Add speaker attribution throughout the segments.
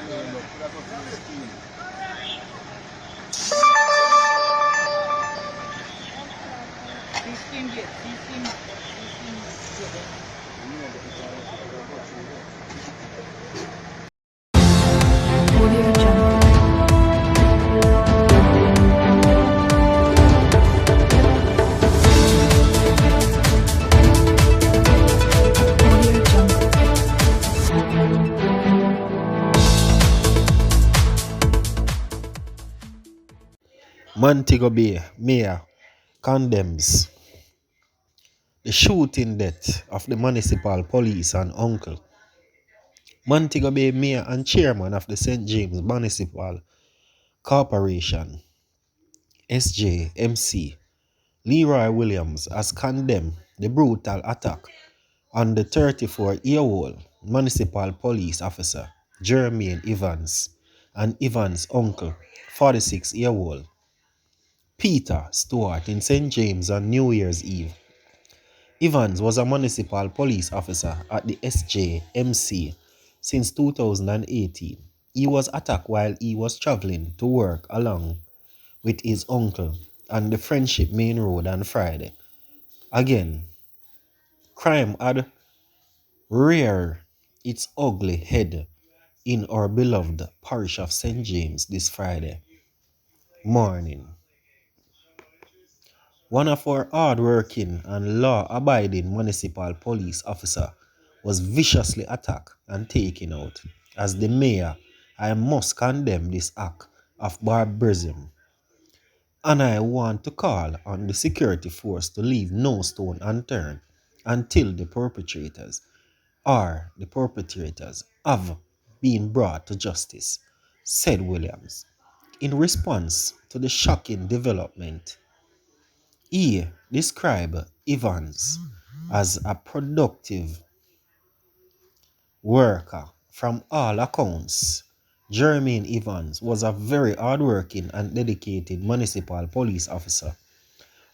Speaker 1: Audio Jungle. Audio Jungle.
Speaker 2: Montego Bay Mayor condemns the shooting death of the municipal police and uncle. Montego Bay Mayor and Chairman of the St. James Municipal Corporation, SJMC, Leroy Williams, has condemned the brutal attack on the 34-year-old municipal police officer, Jermaine Evans, and Evans' uncle, 46-year-old Peter Stewart, in St. James on New Year's Eve. Evans was a municipal police officer at the SJMC since 2018. He was attacked while he was traveling to work along with his uncle on the Friendship Main Road on Friday. Again, crime had reared its ugly head in our beloved parish of St. James this Friday morning. One of our hard-working and law-abiding municipal police officer was viciously attacked and taken out. As the mayor, I must condemn this act of barbarism, and I want to call on the security force to leave no stone unturned until the perpetrators have been brought to justice, said Williams. In response to the shocking development, he described Evans as a productive worker. From all accounts, Jermaine Evans was a very hardworking and dedicated municipal police officer.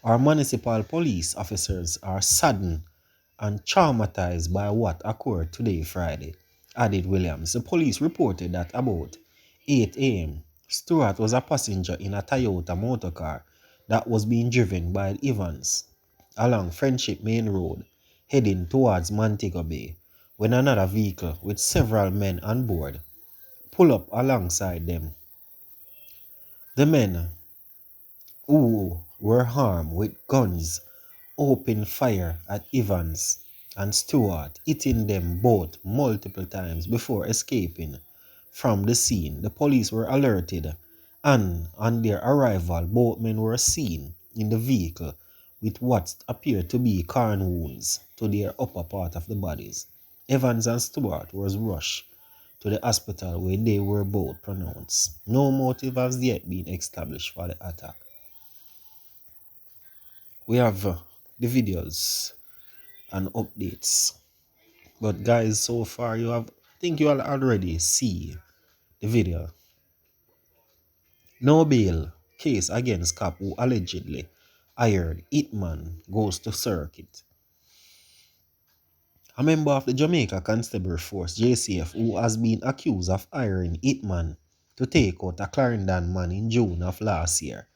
Speaker 2: Our municipal police officers are saddened and traumatized by what occurred today, Friday, added Williams. The police reported that about 8 a.m., Stewart was a passenger in a Toyota motorcar that was being driven by Evans along Friendship Main Road, heading towards Montego Bay, when another vehicle with several men on board pulled up alongside them. The men, who were armed with guns, opened fire at Evans and Stewart, hitting them both multiple times before escaping from the scene. The police were alerted, and on their arrival, both men were seen in the vehicle with what appeared to be corn wounds to their upper part of the bodies. Evans and Stewart was rushed to the hospital where they were both pronounced. No motive has yet been established for the attack. We have the videos and updates, but guys, so far I think you all already see the video. No bail case against cop who allegedly hired hitman goes to circuit. A member of the Jamaica Constable Force, JCF, who has been accused of hiring hitman to take out a Clarendon man in June of last year,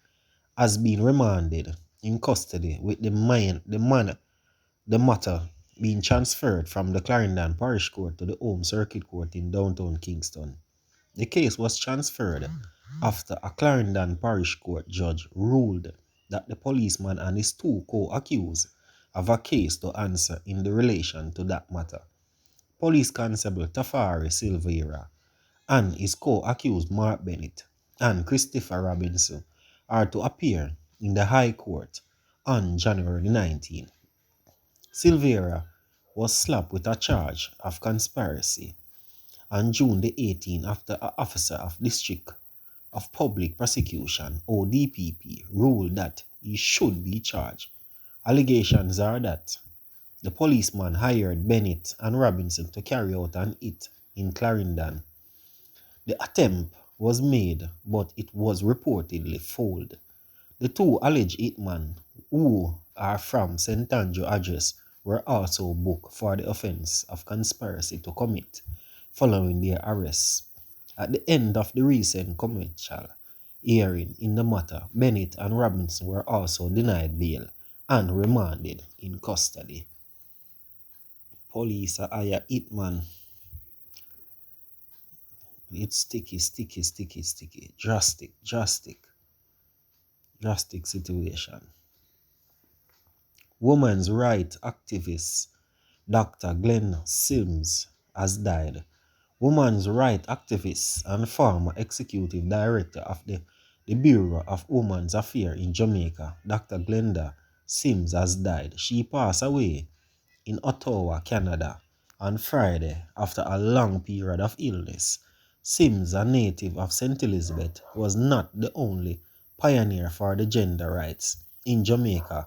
Speaker 2: has been remanded in custody, with the matter being transferred from the Clarendon Parish Court to the Home Circuit Court in downtown Kingston. The case was transferred after a Clarendon Parish Court judge ruled that the policeman and his two co-accused have a case to answer in the relation to that matter. Police Constable Tafari Silveira and his co-accused Mark Bennett and Christopher Robinson are to appear in the High Court on January 19. Silveira was slapped with a charge of conspiracy on June the 18th after an officer of District of Public Prosecution, ODPP, ruled that he should be charged. Allegations are that the policeman hired Bennett and Robinson to carry out an hit in Clarendon. The attempt was made, but it was reportedly failed. The two alleged hitmen, who are from St. Andrew address, were also booked for the offense of conspiracy to commit following their arrest. At the end of the recent commercial hearing in the matter, Bennett and Robinson were also denied bail and remanded in custody. Police are hire hitman. It's sticky, sticky, sticky, sticky. Drastic situation. Women's rights activist Dr. Glenn Sims has died. Women's rights activist and former executive director of the Bureau of Women's Affairs in Jamaica, Dr. Glenda Sims has died. She passed away in Ottawa, Canada on Friday after a long period of illness. Sims, a native of St. Elizabeth, was not the only pioneer for the gender rights in Jamaica,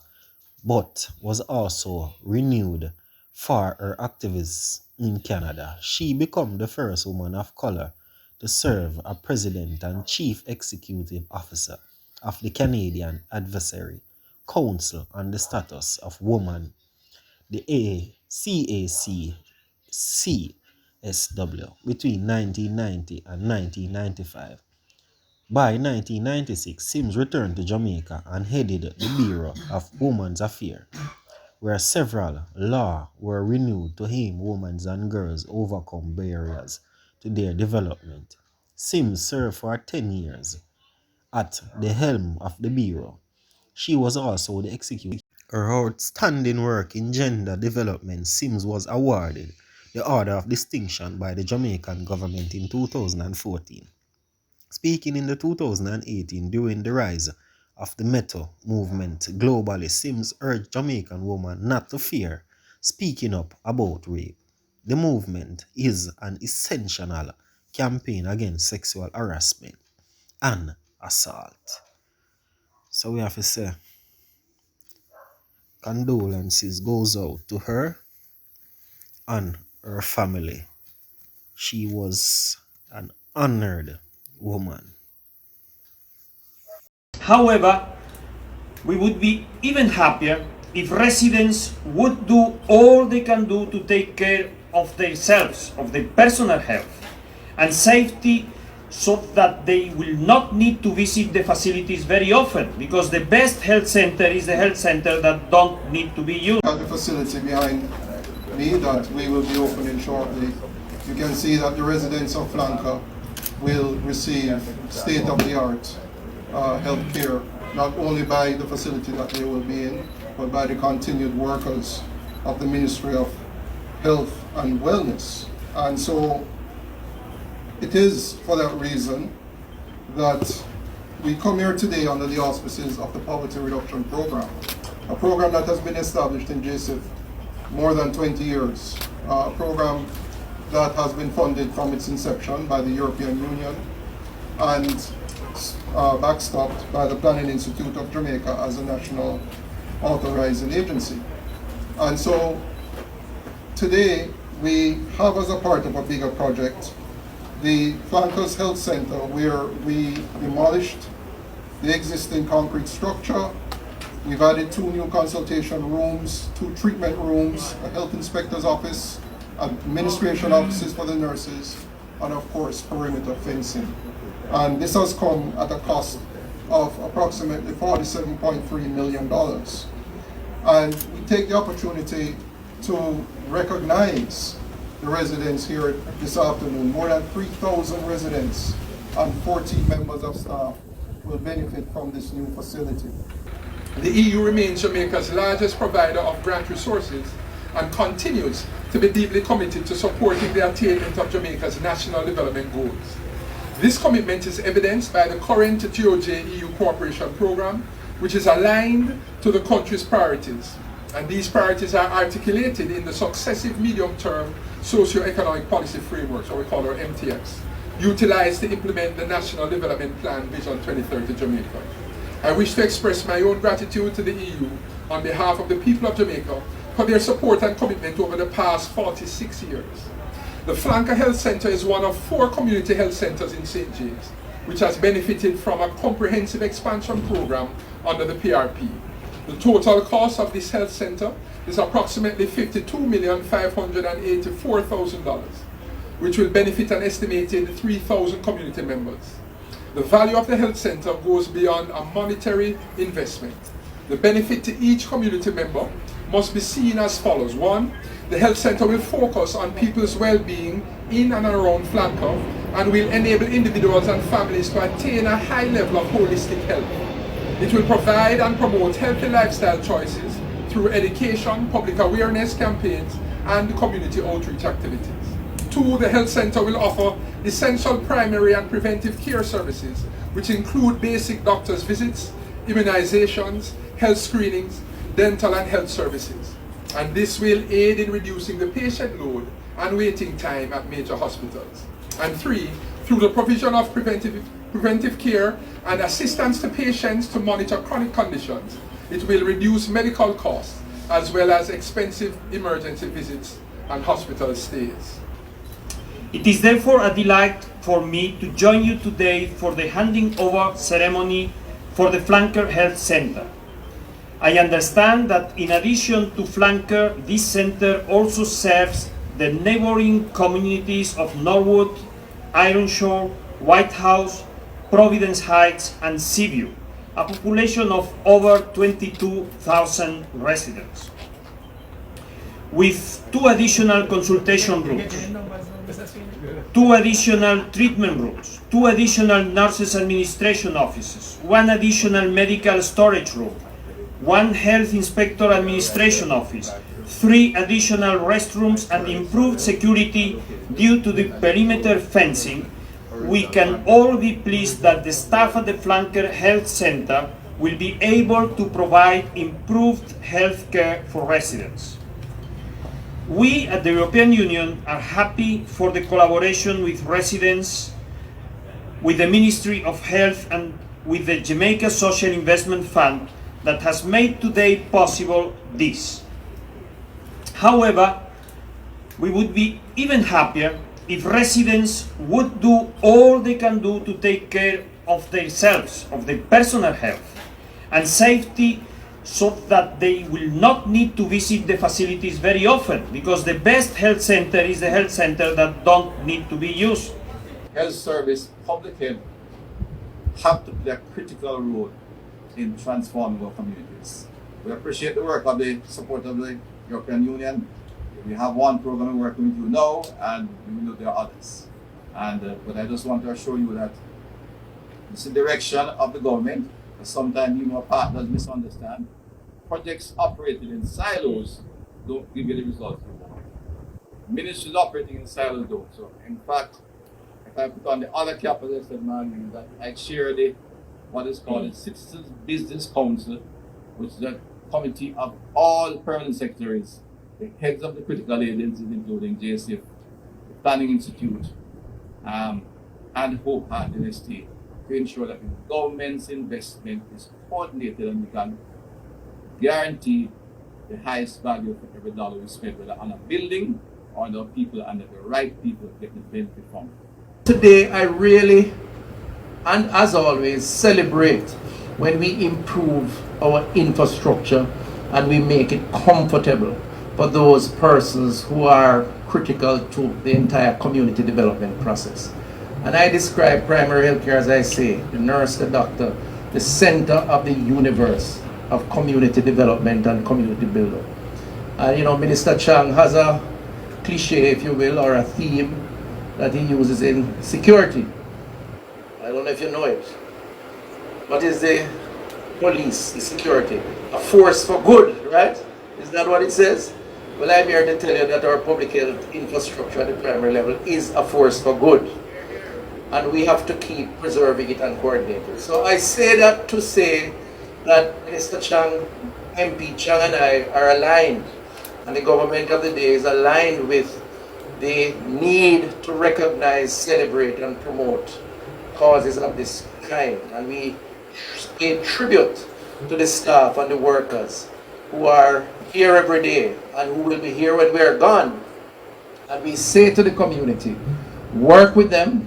Speaker 2: but was also renewed for her activism in Canada. She became the first woman of color to serve as president and chief executive officer of the Canadian Advisory Council on the Status of Women, the CACSW, between 1990 and 1995. By 1996, Sims returned to Jamaica and headed the Bureau of Women's Affairs, where several laws were renewed to aim women and girls overcome barriers to their development. Sims served for 10 years at the helm of the Bureau. She was also the executive. Her outstanding work in gender development, Sims was awarded the Order of Distinction by the Jamaican government in 2014. Speaking in the 2018 during the rise of the Meto movement globally, Sims urged Jamaican women not to fear speaking up about rape. The movement is an essential campaign against sexual harassment and assault. So we have to say condolences goes out to her and her family. She was an honored woman.
Speaker 3: However, we would be even happier if residents would do all they can do to take care of themselves, of their personal health and safety, so that they will not need to visit the facilities very often, because the best health center is the health center that don't need to be used.
Speaker 4: The facility behind me that we will be opening shortly, you can see that the residents of Flanca will receive state-of-the-art health care, not only by the facility that they will be in, but by the continued workers of the Ministry of Health and Wellness. And so it is for that reason that we come here today under the auspices of the Poverty Reduction Program, a program that has been established in JSIF more than 20 years, a program that has been funded from its inception by the European Union and backstopped by the Planning Institute of Jamaica as a national authorizing agency. And so today we have, as a part of a bigger project, the Flancas Health Center, where we demolished the existing concrete structure. We've added 2 new consultation rooms, 2 treatment rooms, a health inspector's office, administration offices for the nurses, and of course perimeter fencing. And this has come at a cost of approximately $47.3 million. And we take the opportunity to recognize the residents here this afternoon. More than 3,000 residents and 14 members of staff will benefit from this new facility.
Speaker 5: The EU remains Jamaica's largest provider of grant resources and continues to be deeply committed to supporting the attainment of Jamaica's national development goals. This commitment is evidenced by the current GOJ-EU cooperation program, which is aligned to the country's priorities. And these priorities are articulated in the successive medium-term socio-economic policy frameworks, or we call our MTFs, utilized to implement the National Development Plan Vision 2030 Jamaica. I wish to express my own gratitude to the EU on behalf of the people of Jamaica for their support and commitment over the past 46 years. The Flanca Health Center is one of 4 community health centers in St. James, which has benefited from a comprehensive expansion program under the PRP. The total cost of this health center is approximately $52,584,000. which will benefit an estimated 3,000 community members. The value of the health center goes beyond a monetary investment. The benefit to each community member must be seen as follows. One, the health center will focus on people's well-being in and around Flanker and will enable individuals and families to attain a high level of holistic health. It will provide and promote healthy lifestyle choices through education, public awareness campaigns, and community outreach activities. Two, the health center will offer essential primary and preventive care services, which include basic doctor's visits, immunizations, health screenings, dental and health services. And this will aid in reducing the patient load and waiting time at major hospitals. And three, through the provision of preventive care and assistance to patients to monitor chronic conditions, it will reduce medical costs as well as expensive emergency visits and hospital stays.
Speaker 3: It is therefore a delight for me to join you today for the handing over ceremony for the Flanker Health Center. I understand that in addition to Flanker, this center also serves the neighboring communities of Norwood, Ironshore, White House, Providence Heights, and Seaview, a population of over 22,000 residents. With 2 additional consultation rooms, 2 additional treatment rooms, 2 additional nurses administration offices, 1 additional medical storage room, 1 health inspector administration office, 3 additional restrooms, and improved security due to the perimeter fencing, we can all be pleased that the staff at the Flanker Health Center will be able to provide improved health care for residents. We at the European Union are happy for the collaboration with residents, with the Ministry of Health, and with the Jamaica Social Investment Fund that has made today possible this. However, we would be even happier if residents would do all they can do to take care of themselves, of their personal health and safety, so that they will not need to visit the facilities very often, because the best health center is the health center that don't need to be used.
Speaker 6: Health service, public health have to play a critical role in transforming our communities. We appreciate the work of the support of the European Union. We have one program we're working with you now, and we know there are others. But I just want to assure you that it's the direction of the government. Sometimes our partners misunderstand. Projects operated in silos don't give you the results you want. Ministries operating in silos don't. So, in fact, if I put on the other cap, as I said, man, that I chair what is called the Citizens Business Council, which is a committee of all permanent secretaries, the heads of the critical agencies, including JSF, the Planning Institute, and Hope Heart University, to ensure that the government's investment is coordinated and we can guarantee the highest value for every dollar we spend, whether on a building or on the people, and that the right people get the benefit from it.
Speaker 7: Today, I really, and as always, celebrate when we improve our infrastructure and we make it comfortable for those persons who are critical to the entire community development process. And I describe primary health care, as I say, the nurse, the doctor, the center of the universe of community development and community buildup. And Minister Chang has a cliche, if you will, or a theme that he uses in security. I don't know if you know it. What is the police, the security? A force for good, right? Is that what it says? Well, I'm here to tell you that our public health infrastructure at the primary level is a force for good. And we have to keep preserving it and coordinating it. So I say that to say that Minister Chang, MP Chang and I are aligned, and the government of the day is aligned with the need to recognize, celebrate, and promote causes of this kind. And we pay tribute to the staff and the workers who are here every day and who will be here when we are gone. And we say to the community, work with them,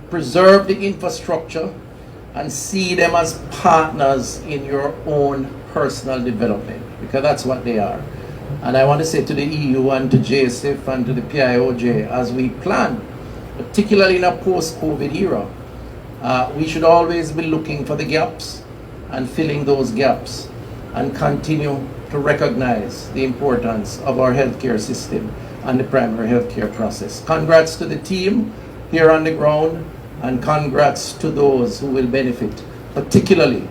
Speaker 7: preserve the infrastructure, and see them as partners in your own personal development, because that's what they are. And I want to say to the EU and to JSF and to the PIOJ, as we plan, particularly in a post-COVID era, we should always be looking for the gaps and filling those gaps and continue to recognize the importance of our healthcare system and the primary healthcare process. Congrats to the team here on the ground, and congrats to those who will benefit, particularly